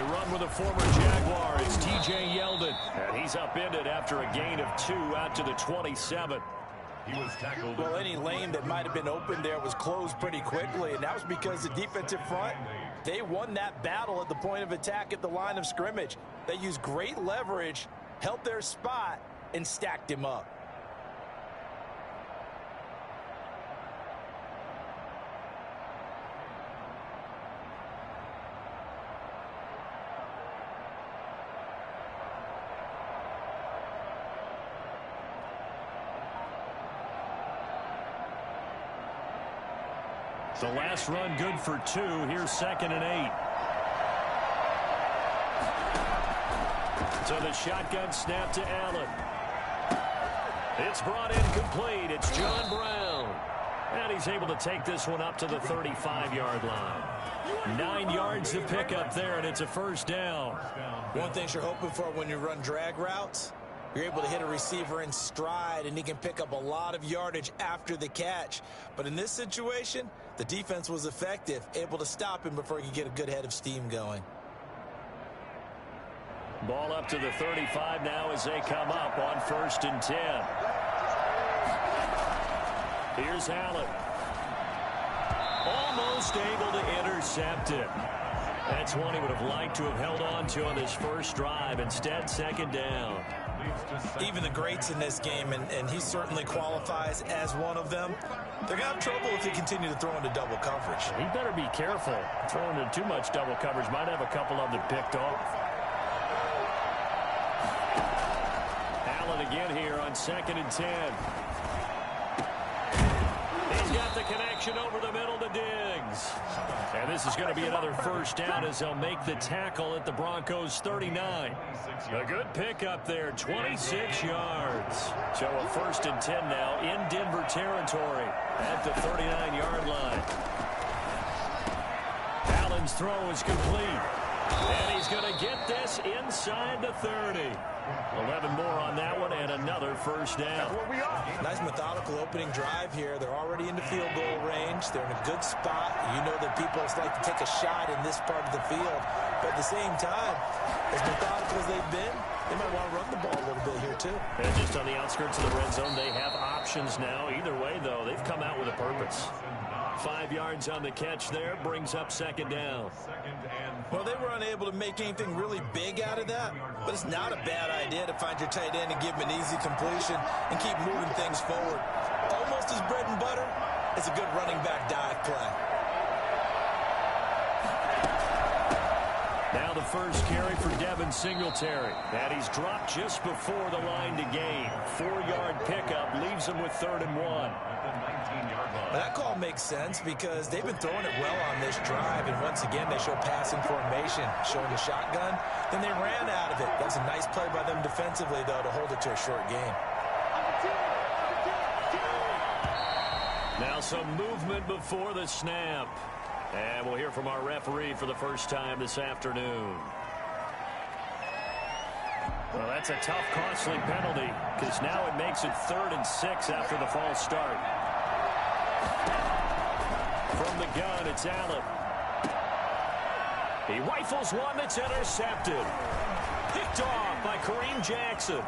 run with a former Jaguar. It's T.J. Yeldon. And he's upended after a gain of 2 out to the 27. He was tackled. Well, any lane that might have been open there was closed pretty quickly, and that was because the defensive front, they won that battle at the point of attack at the line of scrimmage. They used great leverage, held their spot, and stacked him up. The last run good for 2. Here's 2nd and 8. So the shotgun snap to Allen. It's brought in complete. It's John Brown. And he's able to take this one up to the 35-yard line. 9 yards to pick up there, and it's a first down. One thing you're hoping for when you run drag routes, you're able to hit a receiver in stride, and he can pick up a lot of yardage after the catch. But in this situation, the defense was effective, able to stop him before he could get a good head of steam going. Ball up to the 35 now as they come up on 1st and 10. Here's Allen. Almost able to intercept it. That's one he would have liked to have held on to on this first drive. Instead, 2nd down. Even the greats in this game, and he certainly qualifies as one of them, they're going to have trouble if they continue to throw into double coverage. He better be careful. Throwing into too much double coverage might have a couple of them picked off. Allen again here on 2nd and 10. He's got the connection over the middle to Diggs. And this is going to be another first down as they'll make the tackle at the Broncos 39. A good pickup there, 26 yards. So a 1st and 10 now in Denver territory at the 39-yard line. Allen's throw is complete. And he's going to get this inside the 30. 11 more on that one and another first down. Nice methodical opening drive here. They're already into field goal range. They're in a good spot. You know that people like to take a shot in this part of the field. But at the same time, as methodical as they've been, they might want to run the ball a little bit here too. And just on the outskirts of the red zone, they have options now. Either way, though, they've come out with a purpose. 5 yards on the catch there, brings up 2nd down. Well, they were unable to make anything really big out of that, but it's not a bad idea to find your tight end and give him an easy completion and keep moving things forward. Almost as bread and butter as a good running back dive play. Now the first carry for Devin Singletary. And he's dropped just before the line to gain. 4-yard pickup leaves him with 3rd and 1. That call makes sense because they've been throwing it well on this drive, and once again they show passing formation, showing the shotgun. Then they ran out of it. That's a nice play by them defensively, though, to hold it to a short gain. Now some movement before the snap. And we'll hear from our referee for the first time this afternoon. Well, that's a tough, costly penalty because now it makes it 3rd and 6 after the false start. From the gun, it's Allen. He rifles one that's intercepted. Picked off by Kareem Jackson.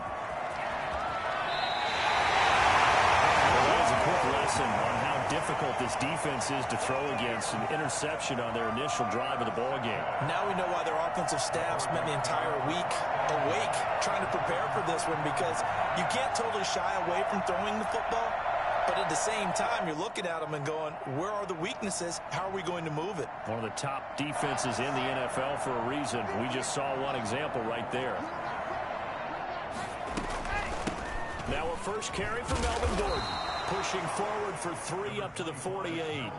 Well, that is a quick lesson on how difficult this defense is to throw against. An interception on their initial drive of the ballgame. Now we know why their offensive staff spent the entire week awake trying to prepare for this one, because you can't totally shy away from throwing the football. But at the same time, you're looking at them and going, where are the weaknesses? How are we going to move it? One of the top defenses in the NFL for a reason. We just saw one example right there. Now a first carry for Melvin Gordon. Pushing forward for 3 up to the 48.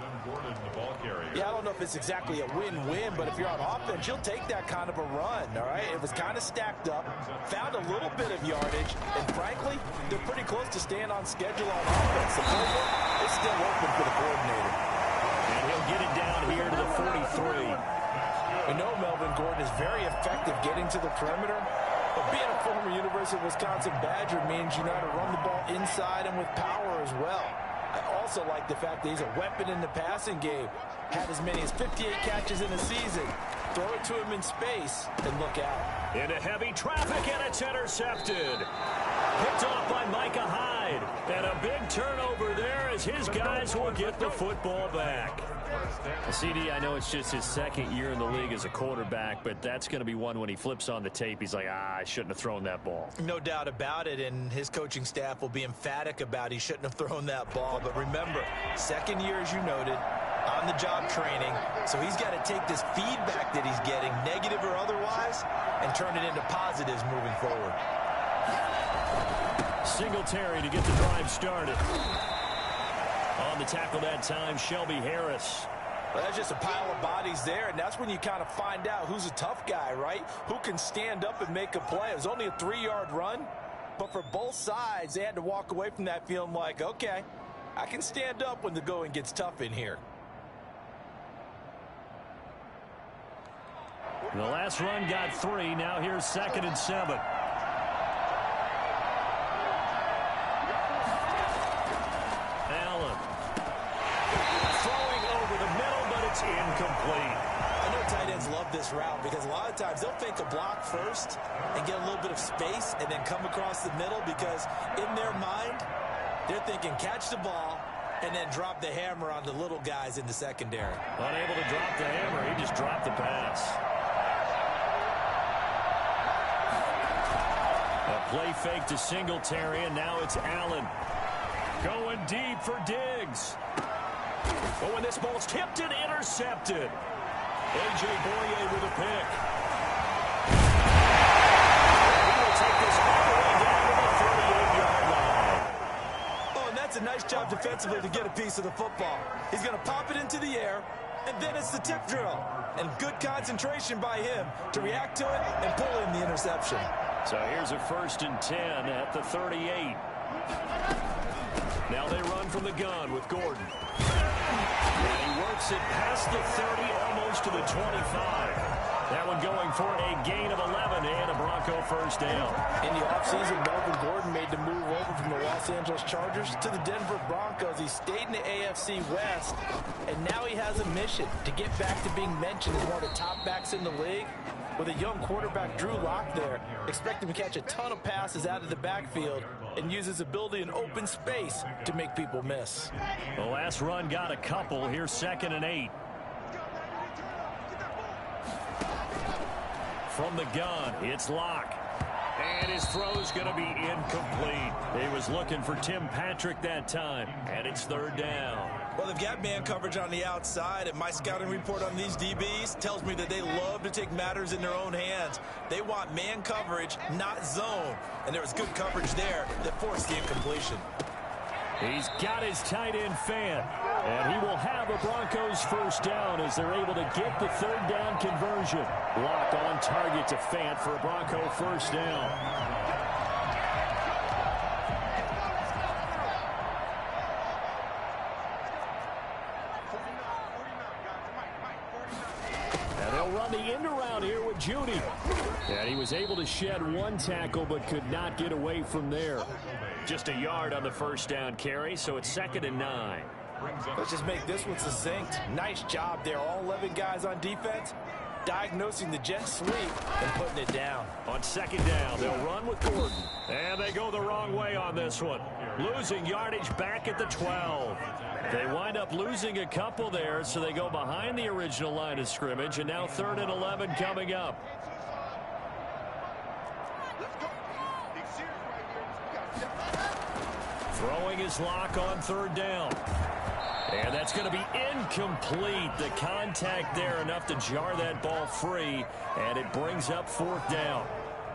Yeah, I don't know if it's exactly a win-win, but if you're on offense, you'll take that kind of a run, all right? It was kind of stacked up, found a little bit of yardage, and frankly, they're pretty close to staying on schedule on offense. The playbook is still open for the coordinator. And he'll get it down here to the 43. We know Melvin Gordon is very effective getting to the perimeter, but being a former University of Wisconsin Badger means you know how to run the ball inside and with power as well. I also like the fact that he's a weapon in the passing game. Had as many as 58 catches in a season, throw it to him in space and look out. Into heavy traffic, and it's intercepted. Picked off by Micah Hyde. And a big turnover there as his guys will get the football back. CD, I know it's just his second year in the league as a quarterback, but that's going to be one when he flips on the tape, he's like, I shouldn't have thrown that ball. No doubt about it, and his coaching staff will be emphatic about he shouldn't have thrown that ball. But remember, second year, as you noted, on-the-job training, so he's got to take this feedback that he's getting, negative or otherwise, and turn it into positives moving forward. Singletary to get the drive started. On the tackle that time, Shelby Harris. Well, that's just a pile of bodies there, and that's when you kind of find out who's a tough guy, right? Who can stand up and make a play. It was only a 3-yard run, but for both sides, they had to walk away from that feeling like, okay, I can stand up when the going gets tough in here. The last run got 3. Now here's 2nd and 7. Incomplete. I know tight ends love this route because a lot of times they'll fake a block first and get a little bit of space and then come across the middle because in their mind, they're thinking catch the ball and then drop the hammer on the little guys in the secondary. Unable to drop the hammer, he just dropped the pass. A play fake to Singletary, and now it's Allen. Going deep for Diggs. Oh, and this ball's tipped and intercepted. A.J. Boye with a pick. He will take this all the way down to the 38-yard line. Oh, and that's a nice job defensively to get a piece of the football. He's going to pop it into the air, and then it's the tip drill. And good concentration by him to react to it and pull in the interception. So here's a 1st and 10 at the 38. Now they run from the gun with Gordon. And he works it past the 30, almost to the 25. That one going for a gain of 11 and a Bronco first down. In the offseason, Melvin Gordon made the move over from the Los Angeles Chargers to the Denver Broncos. He stayed in the AFC West, and now he has a mission to get back to being mentioned as one of the top backs in the league. With a young quarterback, Drew Lock, there, expect him to catch a ton of passes out of the backfield and use his ability in open space to make people miss. The last run got a couple. Here's 2nd and 8. From the gun, it's Lock. And his throw's going to be incomplete. He was looking for Tim Patrick that time, and it's 3rd down. Well, they've got man coverage on the outside, and my scouting report on these DBs tells me that they love to take matters in their own hands. They want man coverage, not zone. And there was good coverage there that forced the incompletion. He's got his tight end Fant, and he will have a Broncos first down as they're able to get the 3rd down conversion. Locked on target to Fant for a Bronco first down. And they'll run the end around here with Judy. And he was able to shed 1 tackle but could not get away from there. Just a yard on the first down carry, so it's 2nd and 9. Let's just make this one succinct. Nice job there. All 11 guys on defense diagnosing the jet sweep and putting it down. On 2nd down, they'll run with Gordon. And they go the wrong way on this one. Losing yardage back at the 12. They wind up losing a couple there, so they go behind the original line of scrimmage, and now 3rd and 11 coming up. Throwing his Lock on 3rd down. And that's going to be incomplete. The contact there enough to jar that ball free, and it brings up 4th down.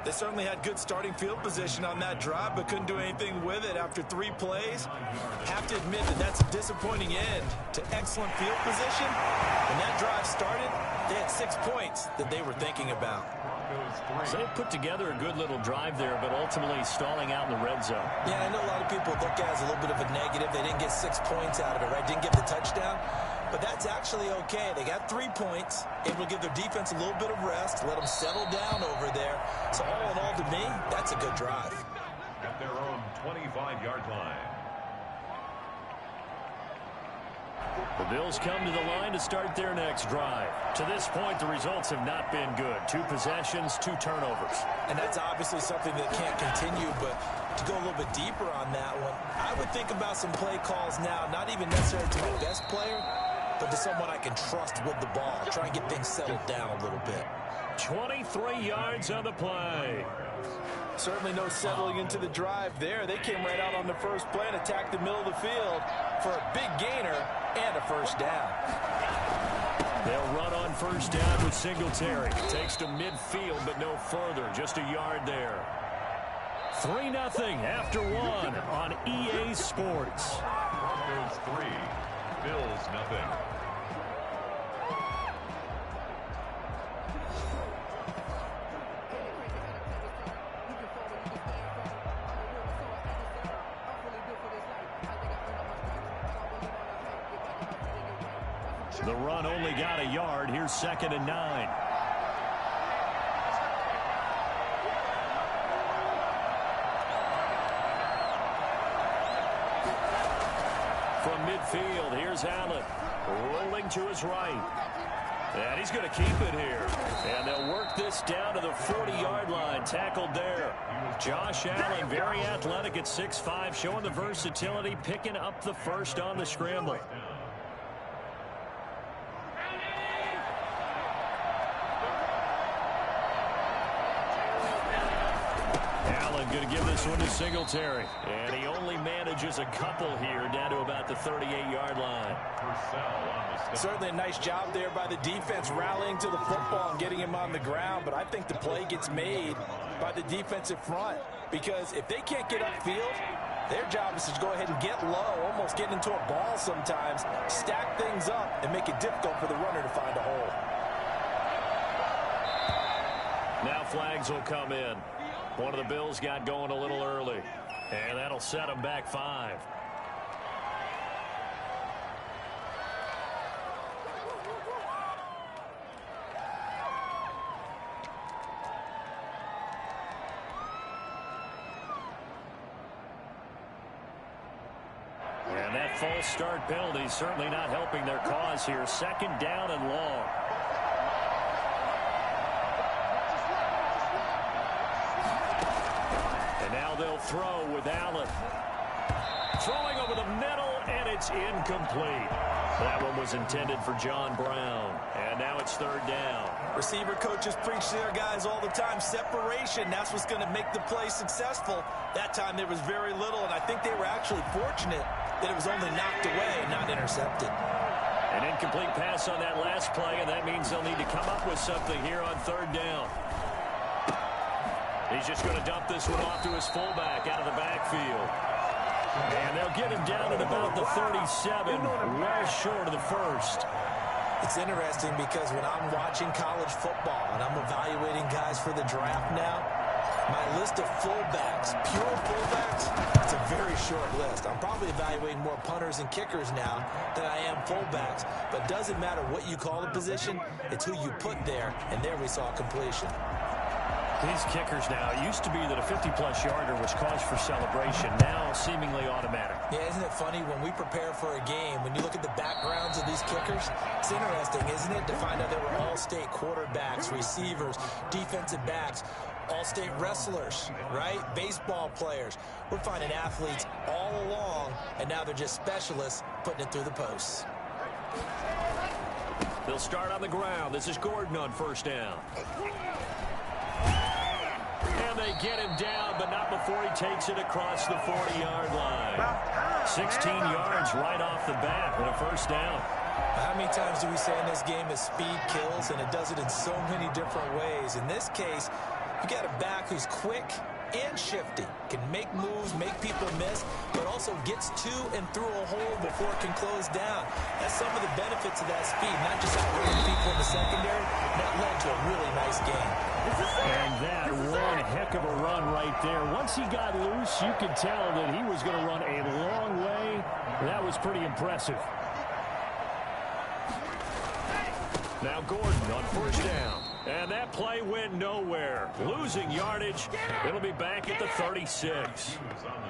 They certainly had good starting field position on that drive, but couldn't do anything with it after 3 plays. Have to admit that that's a disappointing end to excellent field position. When that drive started, they had 6 points that they were thinking about. So they put together a good little drive there, but ultimately stalling out in the red zone. Yeah, I know a lot of people look at it as a little bit of a negative. They didn't get 6 points out of it, right? Didn't get the touchdown. But that's actually okay. They got 3 points, able to give their defense a little bit of rest, let them settle down over there. So all in all, to me, that's a good drive. At their own 25-yard line. The Bills come to the line to start their next drive. To this point, the results have not been good. 2 possessions, 2 turnovers. And that's obviously something that can't continue, but to go a little bit deeper on that one, I would think about some play calls now, not even necessarily to my best player, but to someone I can trust with the ball. Try and get things settled down a little bit. 23 yards on the play. Certainly no settling into the drive there. They came right out on the first play and attacked the middle of the field for a big gainer and a first down. They'll run on first down with Singletary. Takes to midfield, but no further. Just a yard there. 3-0 after 1 on EA Sports. Broncos 3, Bills 0. The run only got a yard. Here's 2nd and 9. From midfield, here's Allen. Rolling to his right. And he's going to keep it here. And they'll work this down to the 40-yard line. Tackled there. Josh Allen, very athletic at 6'5", showing the versatility, picking up the first on the scramble. Going to give this one to Singletary. And he only manages a couple here, down to about the 38-yard line. Certainly a nice job there by the defense, rallying to the football and getting him on the ground. But I think the play gets made by the defensive front, because if they can't get upfield, their job is to go ahead and get low, almost get into a ball sometimes, stack things up, and make it difficult for the runner to find a hole. Now flags will come in. One of the Bills got going a little early, and that'll set them back 5. And that false start penalty certainly not helping their cause here. 2nd down and long. They'll throw with Allen. Throwing over the middle, and it's incomplete. That one was intended for John Brown. And now it's 3rd down. Receiver coaches preach to their guys all the time. Separation, that's what's going to make the play successful. That time there was very little, and I think they were actually fortunate that it was only knocked away and not intercepted. An incomplete pass on that last play, and that means they'll need to come up with something here on 3rd down. He's just going to dump this one off to his fullback out of the backfield. And they'll get him down at about the 37, well short of the first. It's interesting because when I'm watching college football and I'm evaluating guys for the draft now, my list of fullbacks, pure fullbacks, it's a very short list. I'm probably evaluating more punters and kickers now than I am fullbacks. But it doesn't matter what you call the position, it's who you put there, and there we saw completion. These kickers now, it used to be that a 50-plus yarder was cause for celebration. Now seemingly automatic. Yeah, isn't it funny when we prepare for a game, when you look at the backgrounds of these kickers, it's interesting, isn't it, to find out they were all-state quarterbacks, receivers, defensive backs, all-state wrestlers, right? Baseball players. We're finding athletes all along, and now they're just specialists putting it through the posts. They'll start on the ground. This is Gordon on 1st down. And they get him down, but not before he takes it across the 40-yard line. 16 yards right off the bat and a 1st down. How many times do we say in this game that speed kills, and it does it in so many different ways? In this case, you got a back who's quick and shifty, can make moves, make people miss, but also gets to and through a hole before it can close down. That's some of the benefits of that speed, not just outrunning people in the secondary. That led to a really nice game. And that one heck of a run right there. Once he got loose, you could tell that he was going to run a long way. That was pretty impressive. Now Gordon on 1st down. And that play went nowhere. Losing yardage. It'll be back at the 36.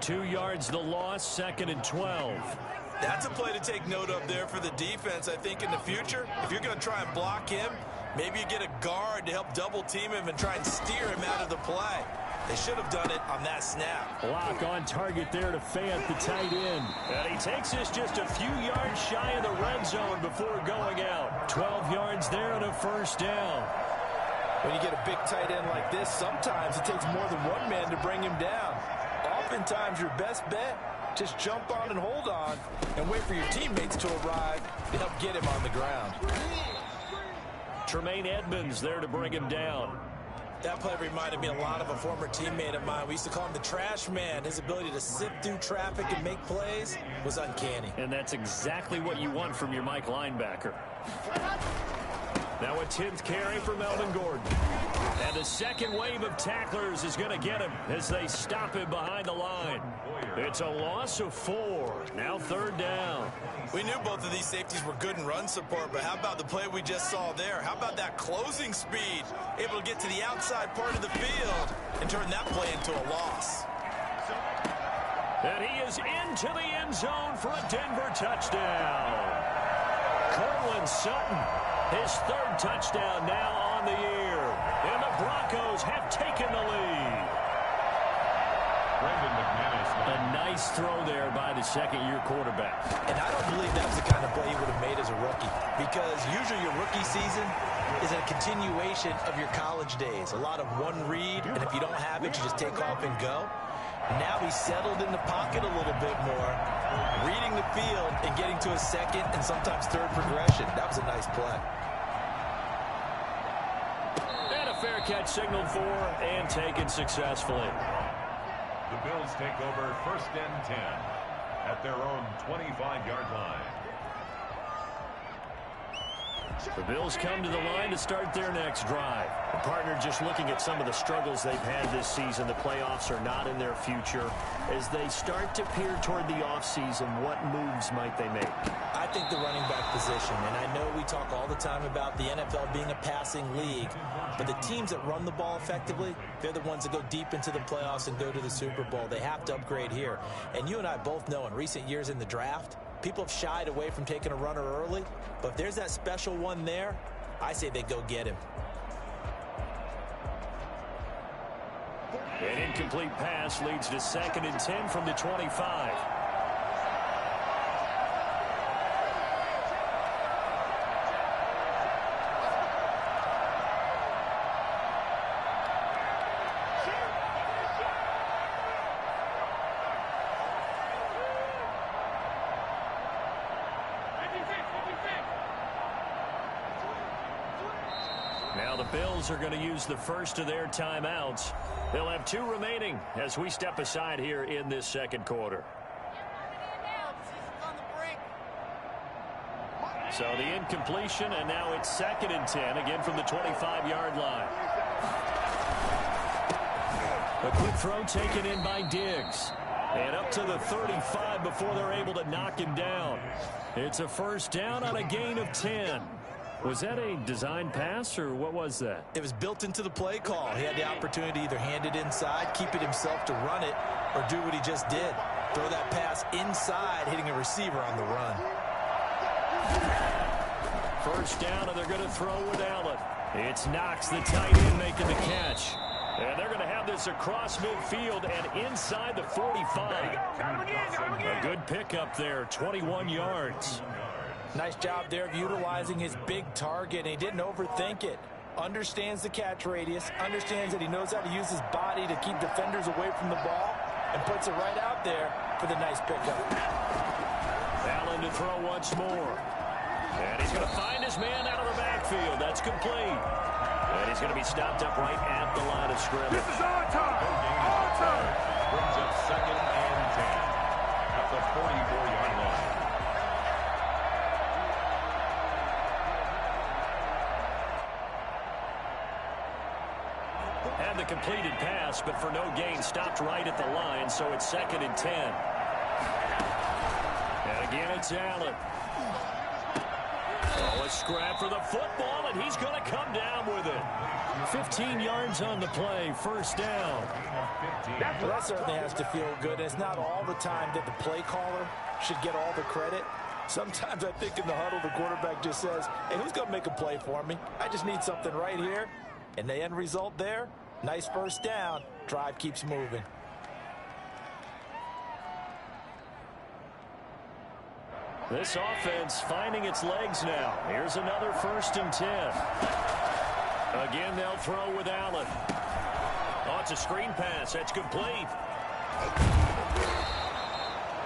2 yards the loss, 2nd and 12. That's a play to take note of there for the defense. I think in the future, if you're going to try and block him, maybe you get a guard to help double team him and try and steer him out of the play. They should have done it on that snap. Block on target there to Fant, the tight end. And he takes this just a few yards shy of the red zone before going out. 12 yards there and a first down. When you get a big tight end like this, sometimes it takes more than one man to bring him down. Oftentimes, your best bet, just jump on and hold on and wait for your teammates to arrive to help get him on the ground. Tremaine Edmonds there to bring him down. That play reminded me a lot of a former teammate of mine. We used to call him the trash man. His ability to sift through traffic and make plays was uncanny. And that's exactly what you want from your Mike linebacker. Now a 10th carry for Melvin Gordon. And the second wave of tacklers is going to get him as they stop him behind the line. It's a loss of 4. Now third down. We knew both of these safeties were good in run support, but how about the play we just saw there? How about that closing speed? Able to get to the outside part of the field and turn that play into a loss. And he is into the end zone for a Denver touchdown. Cortland Sutton, his third touchdown now on the year. And the Broncos have taken the lead. A nice throw there by the second-year quarterback. And I don't believe that's the kind of play he would have made as a rookie, because usually your rookie season is a continuation of your college days. A lot of one read, and if you don't have it, you just take off and go. Now he's settled in the pocket a little bit more, reading the field and getting to a second and sometimes third progression. That was a nice play. And a fair catch signaled for and taken successfully. The Bills take over 1st and 10 at their own 25-yard line. The Bills come to the line to start their next drive. A partner, just looking at some of the struggles they've had this season, the playoffs are not in their future. As they start to peer toward the offseason, what moves might they make? I think the running back position, and I know we talk all the time about the NFL being a passing league, but the teams that run the ball effectively, they're the ones that go deep into the playoffs and go to the Super Bowl. They have to upgrade here. And you and I both know in recent years in the draft, people have shied away from taking a runner early, but if there's that special one there, I say they go get him. An incomplete pass leads to 2nd and 10 from the 25. Now the Bills are going to use the first of their timeouts. They'll have 2 remaining as we step aside here in this second quarter. So the incompletion, and now it's 2nd and 10, again from the 25-yard line. A quick throw taken in by Diggs. And up to the 35 before they're able to knock him down. It's a first down on a gain of 10. Was that a design pass, or what was that? It was built into the play call. He had the opportunity to either hand it inside, keep it himself to run it, or do what he just did. Throw that pass inside, hitting a receiver on the run. First down, and they're going to throw with Allen. It's Knox, the tight end, making the catch. And they're going to have this across midfield and inside the 45. A good pickup there, 21 yards. Nice job there of utilizing his big target, and he didn't overthink it. Understands the catch radius, understands that he knows how to use his body to keep defenders away from the ball, and puts it right out there for the nice pickup. Allen to throw once more. And he's going to find his man out of the backfield. That's complete. And he's going to be stopped up right at the line of scrimmage. This is our time. Our time. Brings up 2nd and 10 at the 44-yard line. Had the completed pass, but for no gain, stopped right at the line, so it's 2nd and 10. And again, it's Allen. Oh, a scrap for the football, and he's going to come down with it. 15 yards on the play, first down. Well, that certainly has to feel good. It's not all the time that the play caller should get all the credit. Sometimes I think in the huddle, the quarterback just says, hey, who's going to make a play for me? I just need something right here. And the end result there, nice first down. Drive keeps moving. This offense finding its legs now. Here's another 1st and 10. Again, they'll throw with Allen. Oh, it's a screen pass. That's complete.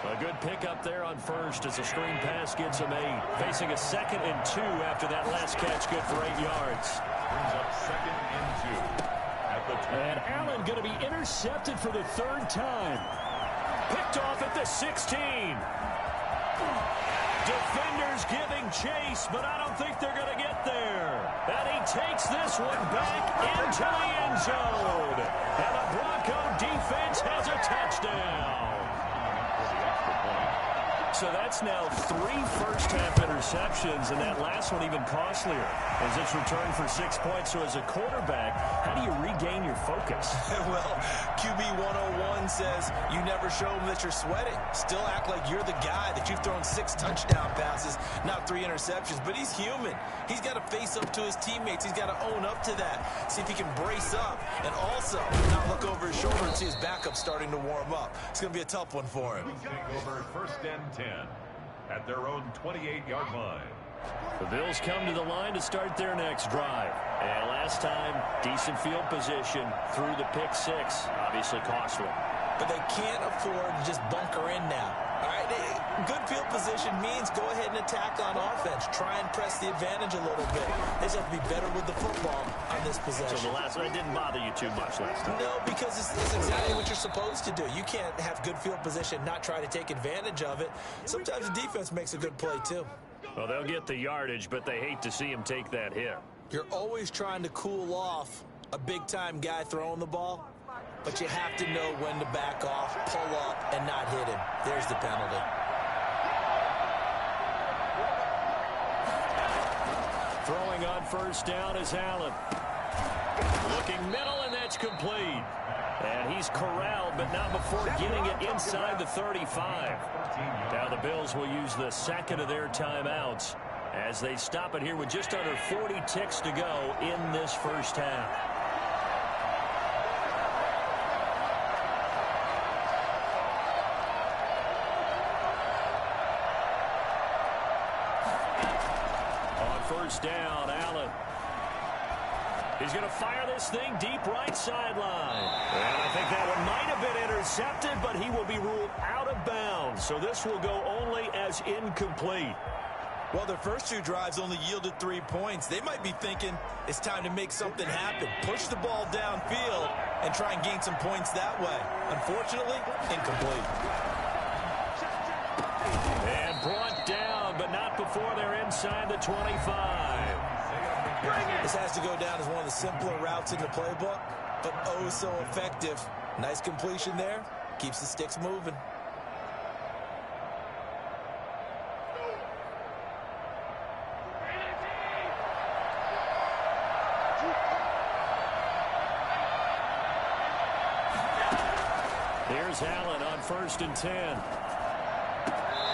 A good pickup there on first as a screen pass gets him 8. Facing a 2nd and 2 after that last catch, good for 8 yards. Brings up 2nd and 2. At the 20. And Allen going to be intercepted for the 3rd time. Picked off at the 16. Defenders giving chase, but I don't think they're going to get there. And he takes this one back into the end zone. And the Bronco defense has a touchdown. So that's now 3 first-half interceptions, and that last one even costlier as it's returned for 6 points. So as a quarterback, how do you regain your focus? Well, QB 101 says you never show them that you're sweating. Still act like you're the guy, that you've thrown 6 touchdown passes, not 3 interceptions. But he's human. He's got to face up to his teammates. He's got to own up to that. See if he can brace up and also not look over his shoulder and see his backup starting to warm up. It's going to be a tough one for him. Take over 1st and 10 at their own 28-yard line. The Bills come to the line to start their next drive. And last time, decent field position through the pick 6. Obviously costly. But they can't afford to just bunker in now. All right, good field position means go ahead and attack on offense. Try and press the advantage a little bit. They just have to be better with the football on this possession. So the last one didn't bother you too much last time? No, because it's exactly what you're supposed to do. You can't have good field position, not try to take advantage of it. Sometimes the defense makes a good play, too. Well, they'll get the yardage, but they hate to see him take that hit. You're always trying to cool off a big-time guy throwing the ball, but you have to know when to back off, pull up, and not hit him. There's the penalty. Throwing on first down is Allen. Looking middle, and that's complete. And he's corralled, but not before getting it inside the 35. Now the Bills will use the 2nd of their timeouts as they stop it here with just under 40 ticks to go in this first half. First down, Allen. He's going to fire this thing deep right sideline. And I think that one might have been intercepted, but he will be ruled out of bounds. So this will go only as incomplete. Well, their first 2 drives only yielded 3 points. They might be thinking it's time to make something happen. Push the ball downfield and try and gain some points that way. Unfortunately, incomplete. And brought down, but not before they're inside the 25. This has to go down as one of the simpler routes in the playbook, but oh so effective. Nice completion there. Keeps the sticks moving. Here's Allen on 1st and 10.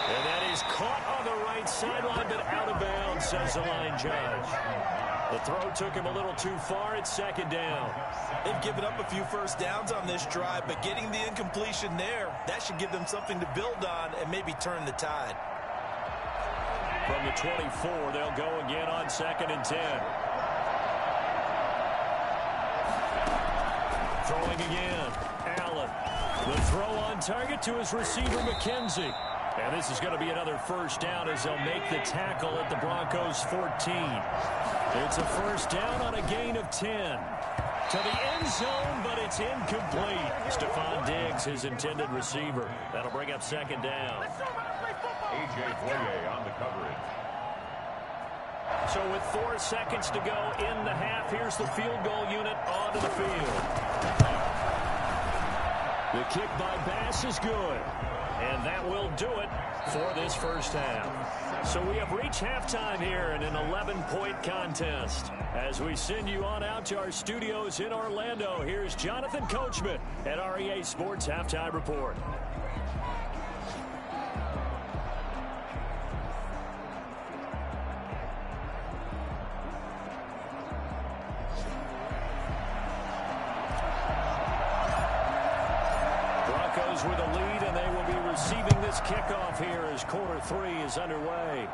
And that is caught on the right sideline, but out of bounds, says the line judge. The throw took him a little too far. It's 2nd down. They've given up a few first downs on this drive, but getting the incompletion there, that should give them something to build on and maybe turn the tide. From the 24, they'll go again on 2nd and 10. Throwing again. Allen. The throw on target to his receiver, McKenzie. And this is going to be another first down as they'll make the tackle at the Broncos 14. It's a first down on a gain of 10. To the end zone, but it's incomplete. Stephon Diggs, his intended receiver. That'll bring up 2nd down. A.J. Foyer on the coverage. So with 4 seconds to go in the half, here's the field goal unit onto the field. The kick by Bass is good. And that will do it for this first half. So we have reached halftime here in an 11-point contest. As we send you on out to our studios in Orlando, here's Jonathan Coachman at REA Sports Halftime Report. Broncos with a lead, and they will be receiving this kickoff here as quarter 3 is underway.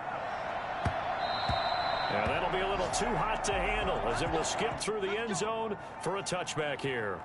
And that'll be a little too hot to handle as it will skip through the end zone for a touchback here.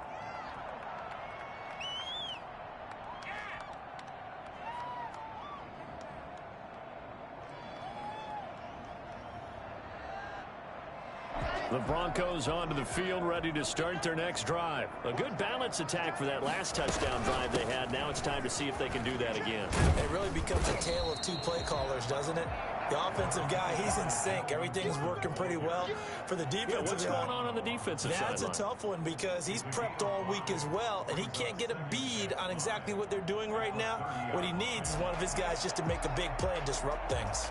The Broncos onto the field, ready to start their next drive. A good balance attack for that last touchdown drive they had. Now it's time to see if they can do that again. It really becomes a tale of two play callers, doesn't it? The offensive guy, he's in sync. Everything's working pretty well. For the defensive what's going on the defensive side? That's a tough one because he's prepped all week as well, and he can't get a bead on exactly what they're doing right now. What he needs is one of his guys just to make a big play and disrupt things.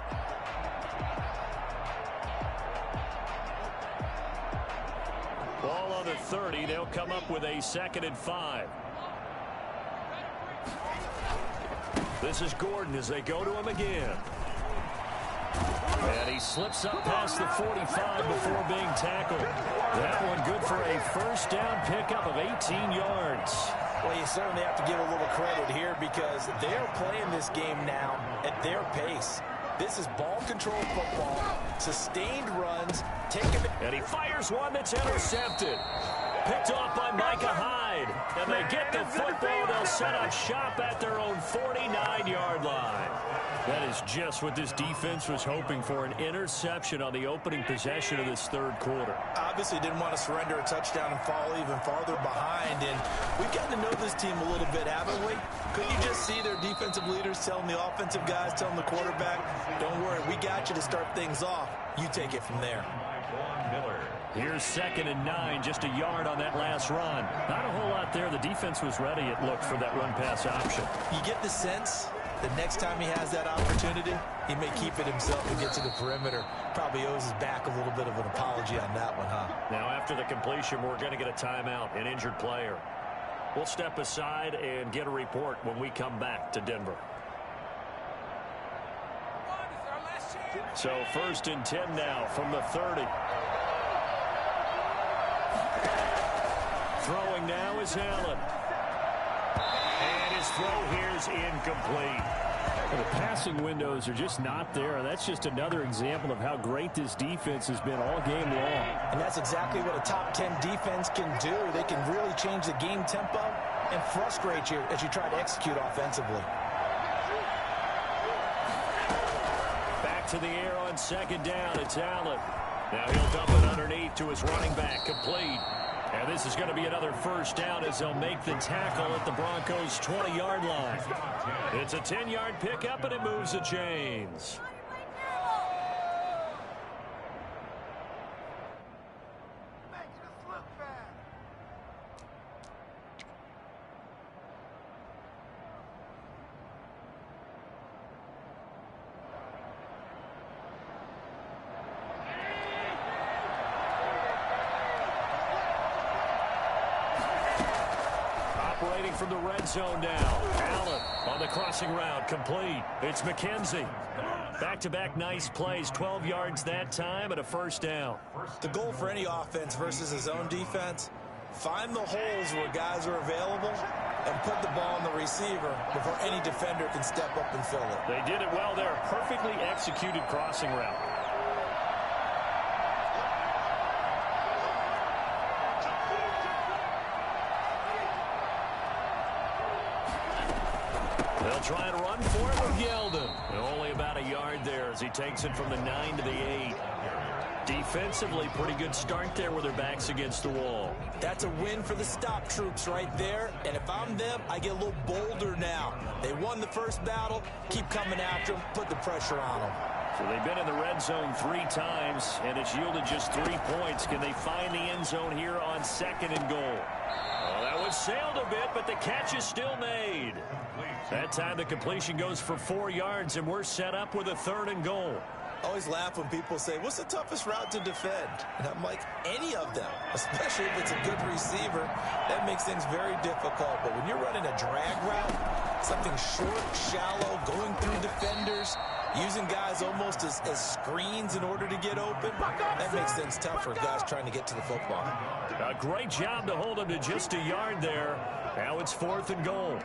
Ball on the 30. They'll come up with a 2nd and 5. This is Gordon as they go to him again. And he slips up past the 45 before being tackled. That one good for a first down pickup of 18 yards. Well, you certainly have to give a little credit here because they're playing this game now at their pace. This is ball control football, sustained runs, and he fires one that's intercepted. Picked off by Micah Hyde. And they get the football. They'll set up shop at their own 49-yard line. That is just what this defense was hoping for, an interception on the opening possession of this third quarter. Obviously didn't want to surrender a touchdown and fall even farther behind. And we've gotten to know this team a little bit, haven't we? Couldn't you just see their defensive leaders telling the offensive guys, telling the quarterback, don't worry, we got you to start things off. You take it from there. Here's 2nd and 9, just a yard on that last run. Not a whole lot there. The defense was ready, it looked, for that run-pass option. You get the sense that next time he has that opportunity, he may keep it himself and get to the perimeter. Probably owes his back a little bit of an apology on that one, huh? Now, after the completion, we're going to get a timeout, an injured player. We'll step aside and get a report when we come back to Denver. So 1st and 10 now from the 30. Throwing now is Allen. And his throw here is incomplete. Well, the passing windows are just not there. That's just another example of how great this defense has been all game long. And that's exactly what a top 10 defense can do. They can really change the game tempo and frustrate you as you try to execute offensively. Back to the air on 2nd down. It's Allen. Now he'll dump it underneath to his running back. Complete. And this is going to be another first down as they'll make the tackle at the Broncos' 20-yard line. It's a 10-yard pickup, and it moves the chains. From the red zone now. Allen on the crossing route, complete. It's McKenzie. Back-to-back nice plays, 12 yards that time and a first down. The goal for any offense versus his own defense, find the holes where guys are available and put the ball on the receiver before any defender can step up and fill it. They did it well there. Perfectly executed crossing route. They'll try and run for it with Yeldon. Only about a yard there as he takes it from the 9 to the 8. Defensively, pretty good start there with their backs against the wall. That's a win for the stop troops right there. And if I'm them, I get a little bolder now. They won the first battle. Keep coming after them. Put the pressure on them. So they've been in the red zone 3 times, and it's yielded just 3 points. Can they find the end zone here on 2nd and goal? Oh, that was sailed a bit, but the catch is still made. That time the completion goes for 4 yards, and we're set up with a 3rd and goal. I always laugh when people say, what's the toughest route to defend? And I'm like, any of them, especially if it's a good receiver. That makes things very difficult. But when you're running a drag route, something short, shallow, going through defenders, using guys almost as screens in order to get open, that makes things tough for guys trying to get to the football. A great job to hold him to just a yard there. Now it's 4th and goal.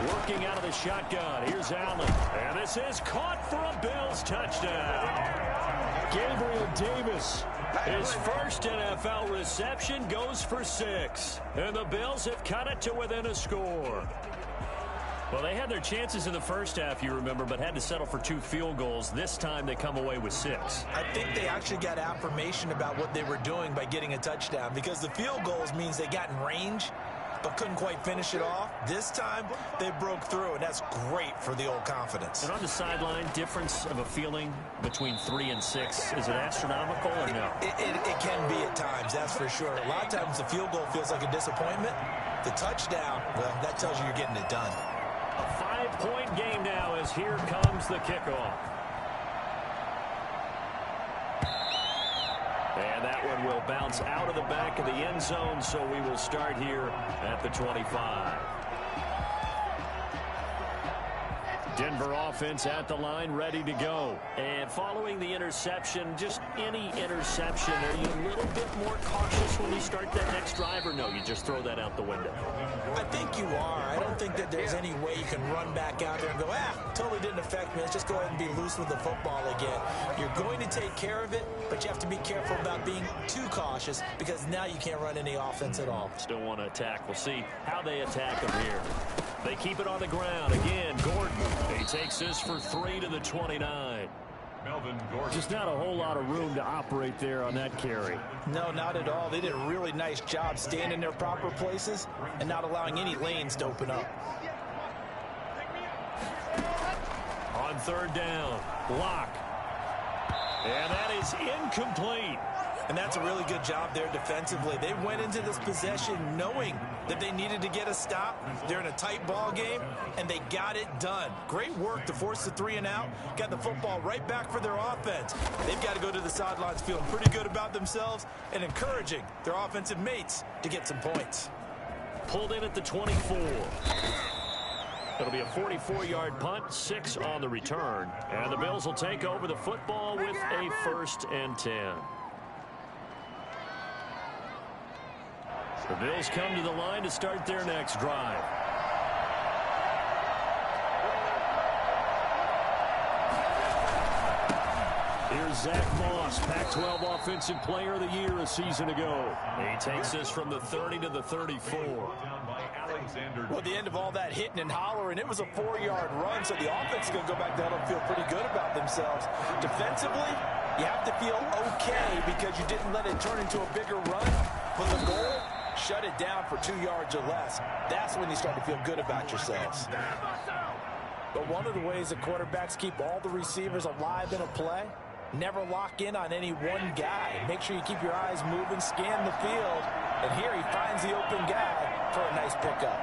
Working out of the shotgun. Here's Allen. And this is caught for a Bills touchdown. Gabriel Davis, his first NFL reception, goes for 6. And the Bills have cut it to within a score. Well, they had their chances in the first half, you remember, but had to settle for 2 field goals. This time they come away with 6. I think they actually got affirmation about what they were doing by getting a touchdown, because the field goals means they got in range but couldn't quite finish it off. This time, they broke through, and that's great for the old confidence. And on the sideline, difference of a feeling between 3 and 6, is it astronomical or no? It can be at times, that's for sure. A lot of times the field goal feels like a disappointment. The touchdown, well, that tells you you're getting it done. A 5-point game now as here comes the kickoff. And that one will bounce out of the back of the end zone, so we will start here at the 25. Denver offense at the line, ready to go. And following the interception, just any interception, are you a little bit more cautious when you start that next drive, or no, you just throw that out the window? I think you are. I don't think that there's any way you can run back out there and go, totally didn't affect me. Let's just go ahead and be loose with the football again. You're going to take care of it, but you have to be careful about being too cautious, because now you can't run any offense at all. Still want to attack. We'll see how they attack them here. They keep it on the ground. Again, Gordon. He takes this for 3 to the 29. Melvin Gordon. Just not a whole lot of room to operate there on that carry. No, not at all. They did a really nice job staying in their proper places and not allowing any lanes to open up. On 3rd down, block. And that is incomplete. And that's a really good job there defensively. They went into this possession knowing that they needed to get a stop. They're in a tight ball game, and they got it done. Great work to force the 3 and out. Got the football right back for their offense. They've got to go to the sidelines feeling pretty good about themselves and encouraging their offensive mates to get some points. Pulled in at the 24. It'll be a 44-yard punt, 6 on the return. And the Bills will take over the football with a 1st and 10. The Bills come to the line to start their next drive. Here's Zach Moss, Pac-12 Offensive Player of the Year a season ago. He takes this from the 30 to the 34. Well, at the end of all that hitting and hollering, it was a 4-yard run, so the offense is going to go back down and feel pretty good about themselves. Defensively, you have to feel okay because you didn't let it turn into a bigger run. But the goal, shut it down for 2 yards or less. That's when you start to feel good about yourselves. But one of the ways that quarterbacks keep all the receivers alive in a play, never lock in on any one guy. Make sure you keep your eyes moving, scan the field. And here he finds the open guy for a nice pickup.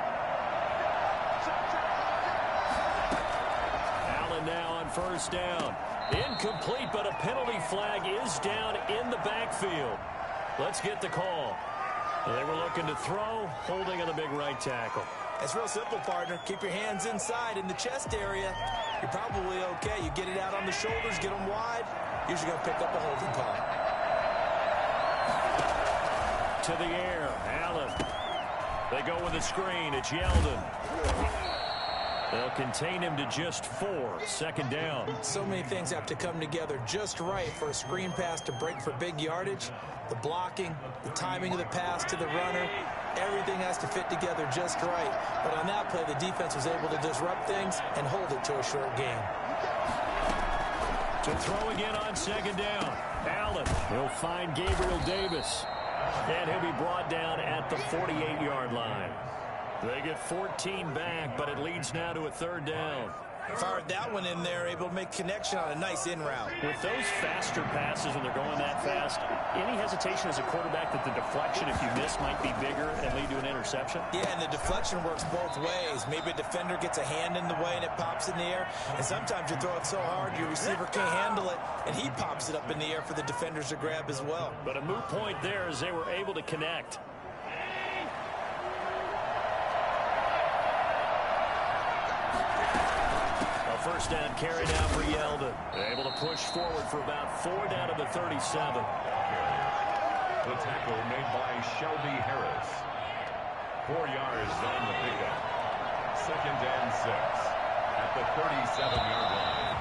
Allen now on 1st down. Incomplete, but a penalty flag is down in the backfield. Let's get the call. They were looking to throw, holding on the big right tackle. It's real simple, partner. Keep your hands inside in the chest area. You're probably okay. You get it out on the shoulders, get them wide. Usually going to pick up a holding call. To the air, Allen. They go with a screen. It's Yeldon. They'll contain him to just 4. 2nd down. So many things have to come together just right for a screen pass to break for big yardage. The blocking, the timing of the pass to the runner, everything has to fit together just right. But on that play, the defense was able to disrupt things and hold it to a short game. To throw again on second down. Allen, he'll find Gabriel Davis. And he'll be brought down at the 48-yard line. They get 14 back, but it leads now to a third down. Fired that one in there, able to make connection on a nice in route. With those faster passes when they're going that fast, any hesitation as a quarterback that the deflection, if you miss, might be bigger and lead to an interception? Yeah, and the deflection works both ways. Maybe a defender gets a hand in the way and it pops in the air. And sometimes you throw it so hard your receiver can't handle it, and he pops it up in the air for the defenders to grab as well. But a moot point there as they were able to connect. First down carry now for Yeldon. Able to push forward for about 4 down to the 37. The tackle made by Shelby Harris. 4 yards on the pickup. 2nd and 6 at the 37-yard line.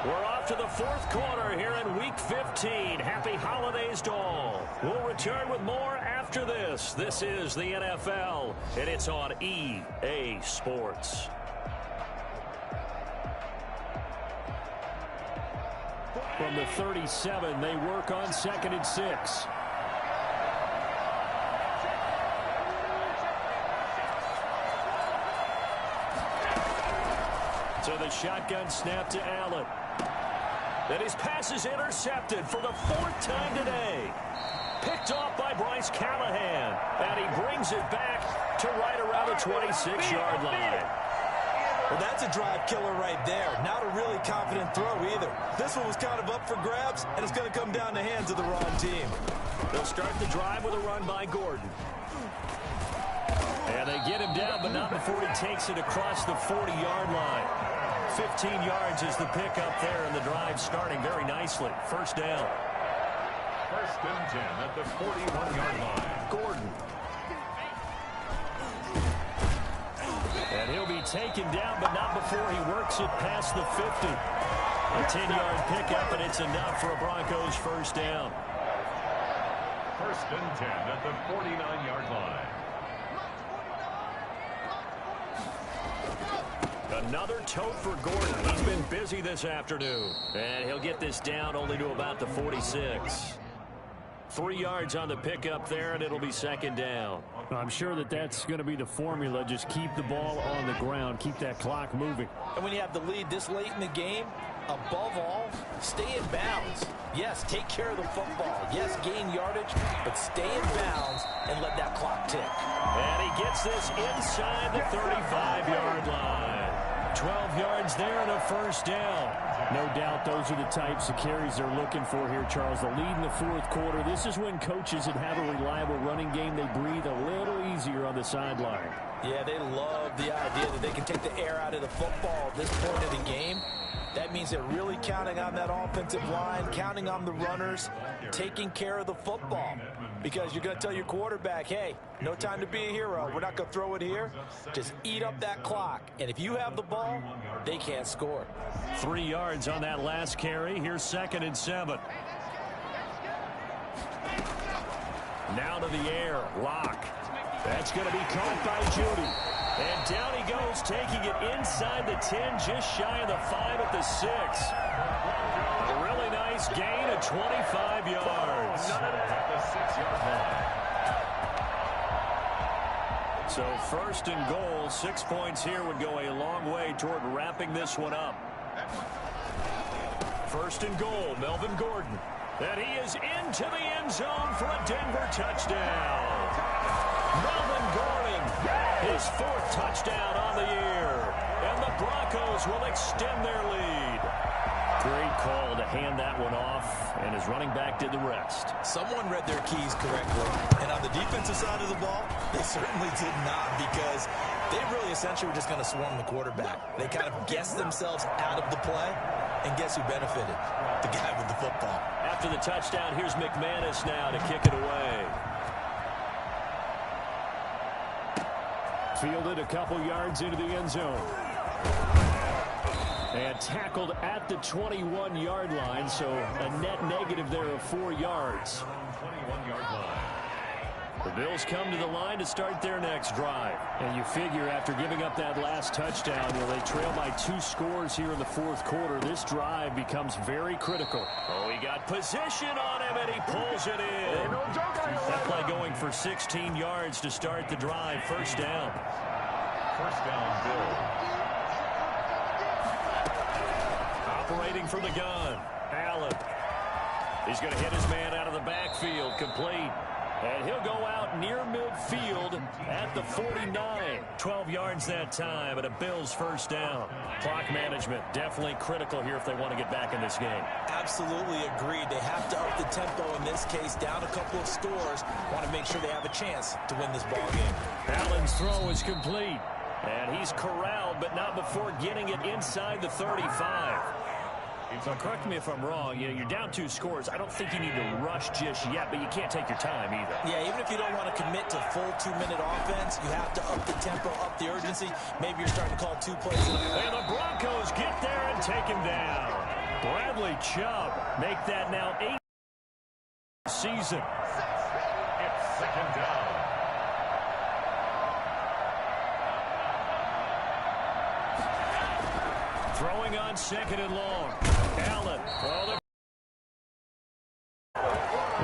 We're off to the 4th quarter here in Week 15. Happy holidays to all. We'll return with more after this. This is the NFL, and it's on EA Sports. From the 37, they work on 2nd and 6. So the shotgun snap to Allen. Then his pass is intercepted for the 4th time today. Picked off by Bryce Callahan. And he brings it back to right around the 26-yard line. Well, that's a drive killer right there. Not a really confident throw either. This one was kind of up for grabs, and it's going to come down the hands of the wrong team. They'll start the drive with a run by Gordon. And they get him down, but not before he takes it across the 40-yard line. 15 yards is the pickup there, and the drive starting very nicely. First down. 1st and 10 at the 41-yard line. Gordon. And he'll be taken down, but not before he works it past the 50. A 10-yard pickup, and it's enough for a Broncos first down. 1st and 10 at the 49-yard line. Another tote for Gordon. He's been busy this afternoon. And he'll get this down only to about the 46. 3 yards on the pickup there, and it'll be 2nd down. I'm sure that that's going to be the formula. Just keep the ball on the ground. Keep that clock moving. And when you have the lead this late in the game, above all, stay in bounds. Yes, take care of the football. Yes, gain yardage, but stay in bounds and let that clock tick. And he gets this inside the 35-yard line. 12 yards there and a first down. No doubt those are the types of carries they're looking for here, Charles. The lead in the 4th quarter. This is when coaches that have a reliable running game, they breathe a little easier on the sideline. Yeah, they love the idea that they can take the air out of the football at this point of the game. That means they're really counting on that offensive line, counting on the runners, taking care of the football. Because you're going to tell your quarterback, hey, no time to be a hero. We're not going to throw it here. Just eat up that clock. And if you have the ball, they can't score. 3 yards on that last carry. Here's 2nd and 7. Now to the air. Lock. That's going to be caught by Judy. And down he goes, taking it inside the 10, just shy of the 5 at the 6. A really nice gain of 25 yards. At the 6-yard line. So 1st and goal, 6 points here would go a long way toward wrapping this one up. 1st and goal, Melvin Gordon. And he is into the end zone for a Denver touchdown. Melvin Gordon, his 4th touchdown on the year. And the Broncos will extend their lead. Great call to hand that one off, and his running back did the rest. Someone read their keys correctly. And on the defensive side of the ball, they certainly did not, because they really essentially were just going to swarm the quarterback. They kind of guessed themselves out of the play, and guess who benefited? The guy with the football. After the touchdown, here's McManus now to kick it away. Fielded a couple yards into the end zone. And tackled at the 21-yard line, so a net negative there of 4 yards. 21-yard line. The Bills come to the line to start their next drive. And you figure after giving up that last touchdown, they trail by 2 scores here in the fourth quarter. This drive becomes very critical. Oh, he got position on him, and he pulls it in. That play going for 16 yards to start the drive. First down. First down, Bills. Operating from the gun, Allen. He's going to hit his man out of the backfield, complete. And he'll go out near midfield at the 49. 12 yards that time, and a Bills first down. Clock management definitely critical here if they want to get back in this game. Absolutely agreed. They have to up the tempo in this case, down a couple of scores. Want to make sure they have a chance to win this ball game. Allen's throw is complete. And he's corralled, but not before getting it inside the 35. So correct me if I'm wrong. You're down 2 scores. I don't think you need to rush just yet, but you can't take your time either. Yeah, even if you don't want to commit to full 2-minute offense, you have to up the tempo, up the urgency. Maybe you're starting to call 2 plays. And the Broncos get there and take him down. Bradley Chubb make that now 8 season. It's second down. Throwing on second and long. Allen.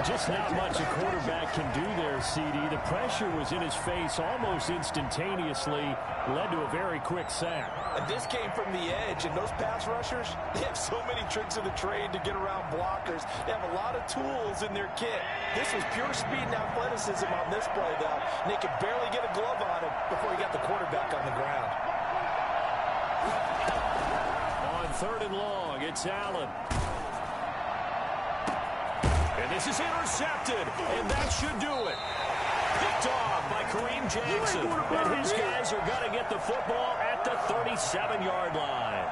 Just not much a quarterback can do there, CD. The pressure was in his face almost instantaneously. Led to a very quick sack. And this came from the edge, and those pass rushers, they have so many tricks of the trade to get around blockers. They have a lot of tools in their kit. This was pure speed and athleticism on this play, though. And they could barely get a glove on him before he got the quarterback on the ground. Third and long, it's Allen. And this is intercepted, and that should do it. Picked off by Kareem Jackson. And his guys are going to get the football at the 37-yard line.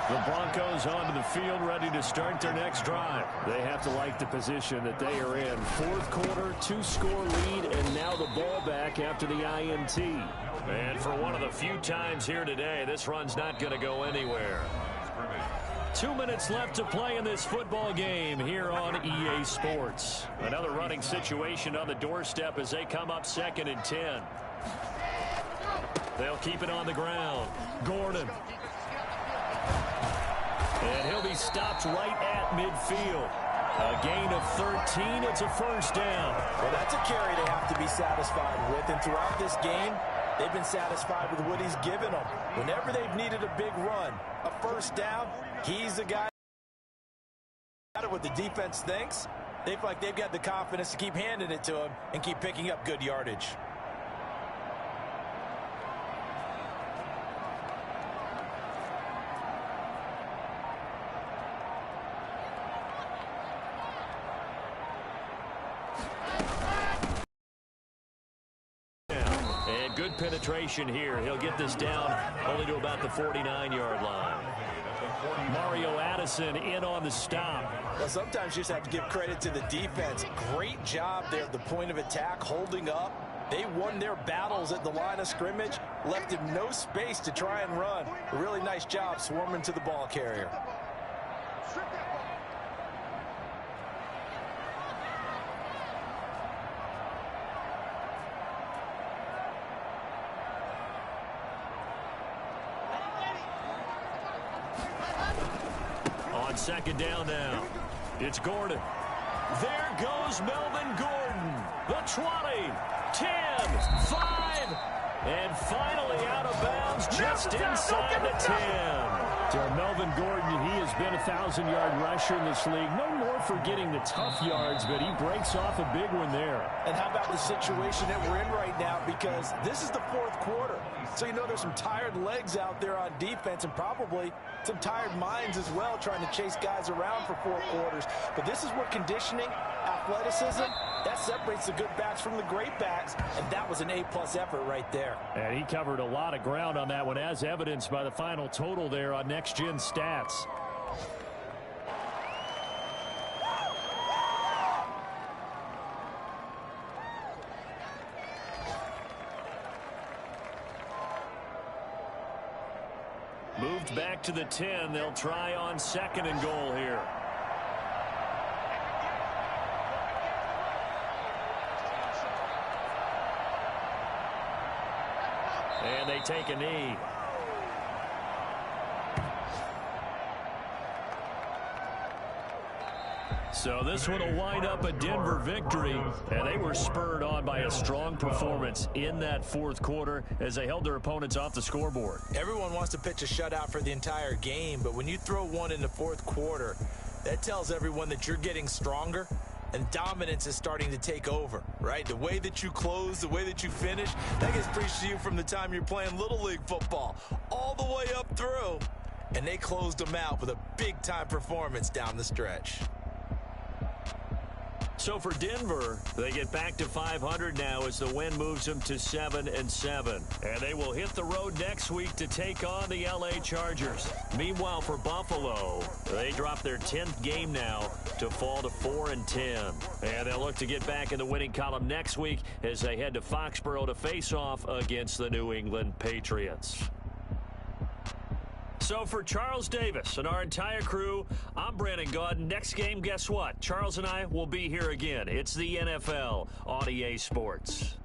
The Broncos onto the field, ready to start their next drive. They have to like the position that they are in. Fourth quarter, 2-score lead, and now the ball back after the INT. And for one of the few times here today, this run's not going to go anywhere. 2 minutes left to play in this football game here on EA Sports. Another running situation on the doorstep as they come up 2nd and 10. They'll keep it on the ground. Gordon. And he'll be stopped right at midfield. A gain of 13. It's a first down. Well, that's a carry they have to be satisfied with. And throughout this game, they've been satisfied with what he's given them. Whenever they've needed a big run, a first down, he's the guy. What the defense thinks, they feel like they've got the confidence to keep handing it to him and keep picking up good yardage. And good penetration here. He'll get this down only to about the 49-yard line. Mario Addison in on the stop. Well, sometimes you just have to give credit to the defense. Great job there at the point of attack, holding up. They won their battles at the line of scrimmage, left him no space to try and run. A really nice job swarming to the ball carrier. On second down now, it's Gordon. There goes Melvin Gordon. The 20, 10, 5, and finally out of bounds just inside the 10. To Melvin Gordon, he has been a 1,000-yard rusher in this league. No more for getting the tough yards, but he breaks off a big one there. And how about the situation that we're in right now? Because this is the fourth quarter. So you know there's some tired legs out there on defense and probably some tired minds as well trying to chase guys around for 4 quarters. But this is where conditioning, athleticism, that separates the good backs from the great backs. And that was an A-plus effort right there. And he covered a lot of ground on that one, as evidenced by the final total there on Next Gen Stats. Moved back to the 10. They'll try on second and goal here. And they take a knee. So this one will wind up a Denver victory, and they were spurred on by a strong performance in that fourth quarter as they held their opponents off the scoreboard. Everyone wants to pitch a shutout for the entire game, but when you throw one in the fourth quarter, that tells everyone that you're getting stronger and dominance is starting to take over, right? The way that you close, the way that you finish, that gets preached to you from the time you're playing Little League football all the way up through, and they closed them out with a big-time performance down the stretch. So for Denver, they get back to 500 now as the win moves them to 7-7. And they will hit the road next week to take on the LA Chargers. Meanwhile, for Buffalo, they drop their 10th game now to fall to 4-10. And they'll look to get back in the winning column next week as they head to Foxborough to face off against the New England Patriots. So for Charles Davis and our entire crew, I'm Brandon Gaudin. Next game, guess what? Charles and I will be here again. It's the NFL on EA Sports.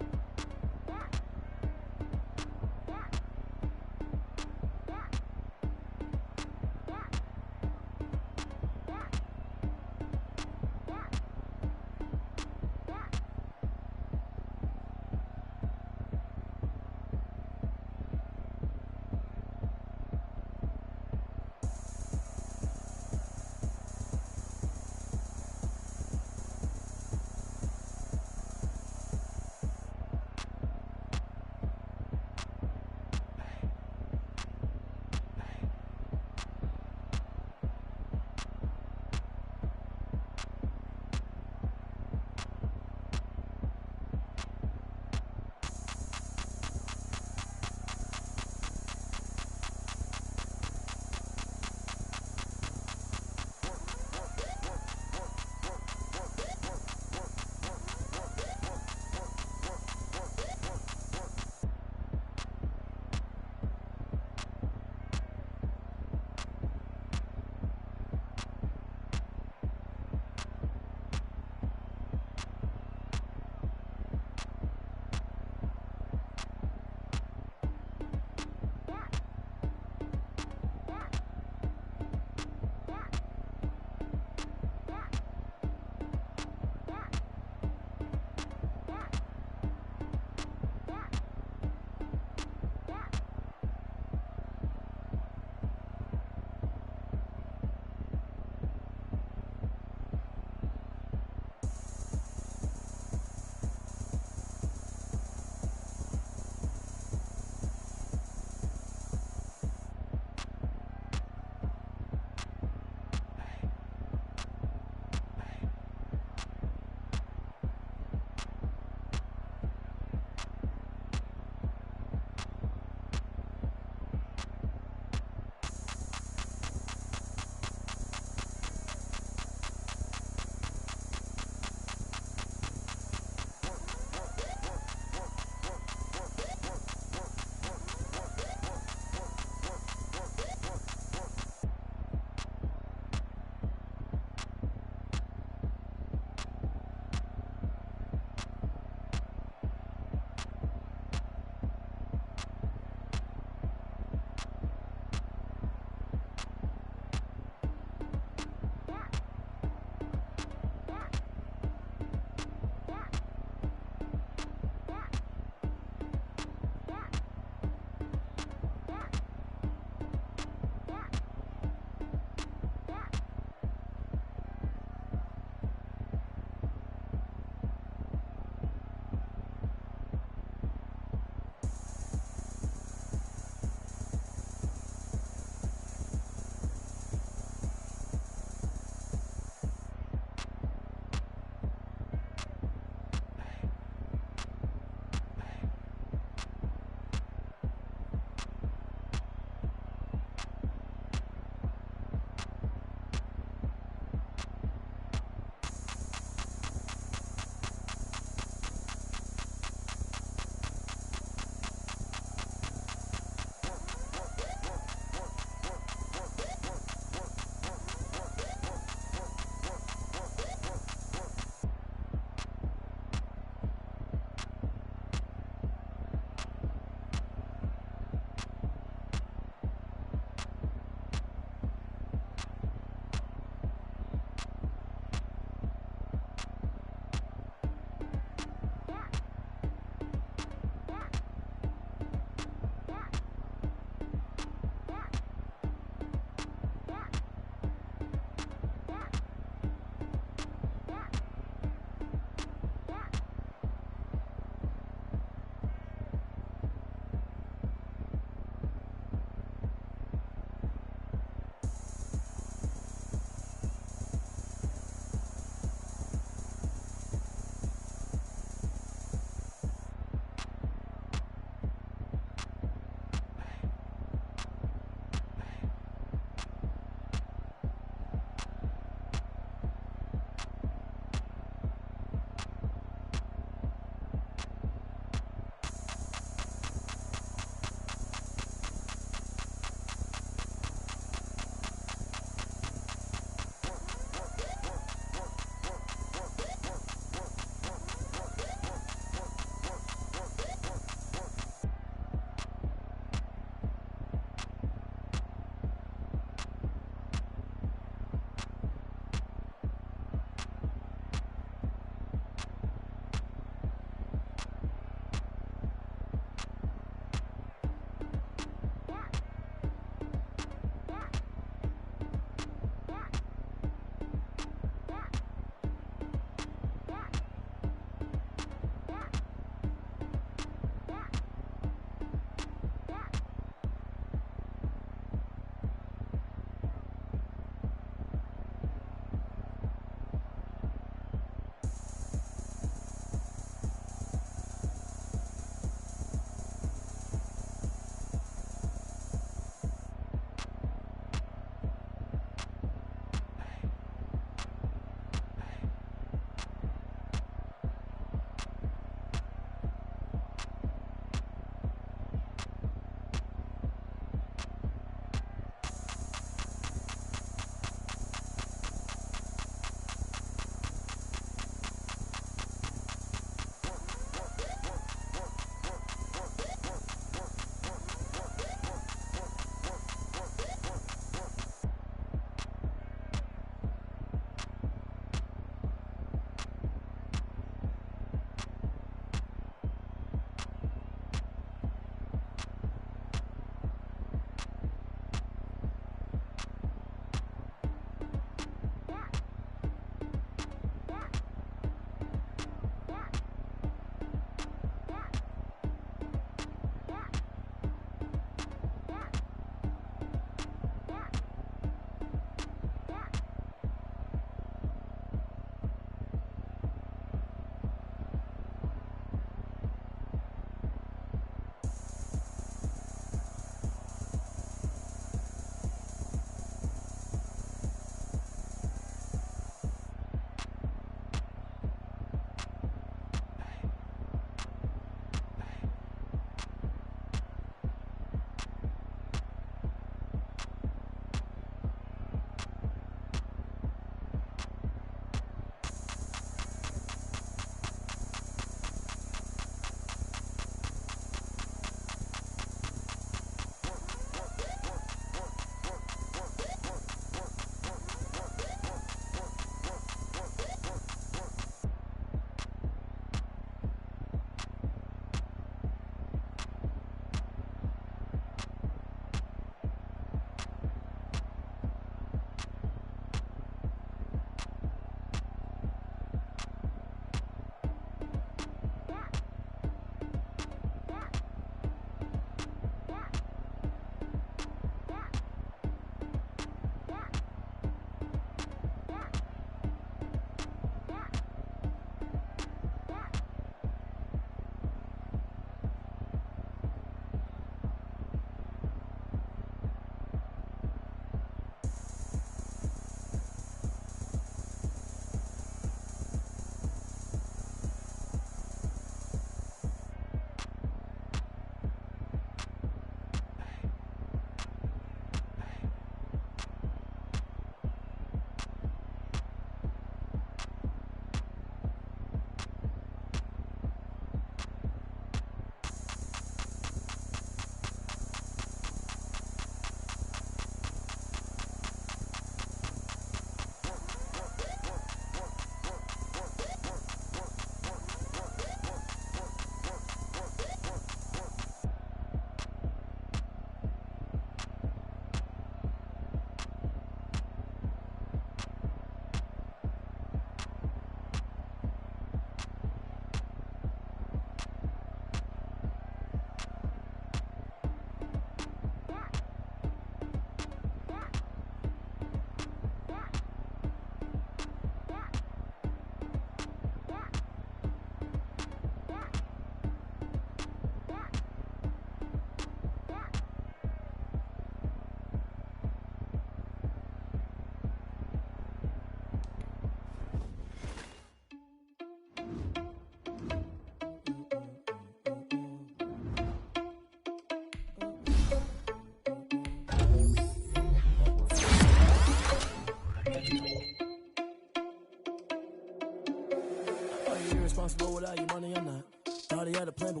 responsible without your money or not. Thought he had a plan, but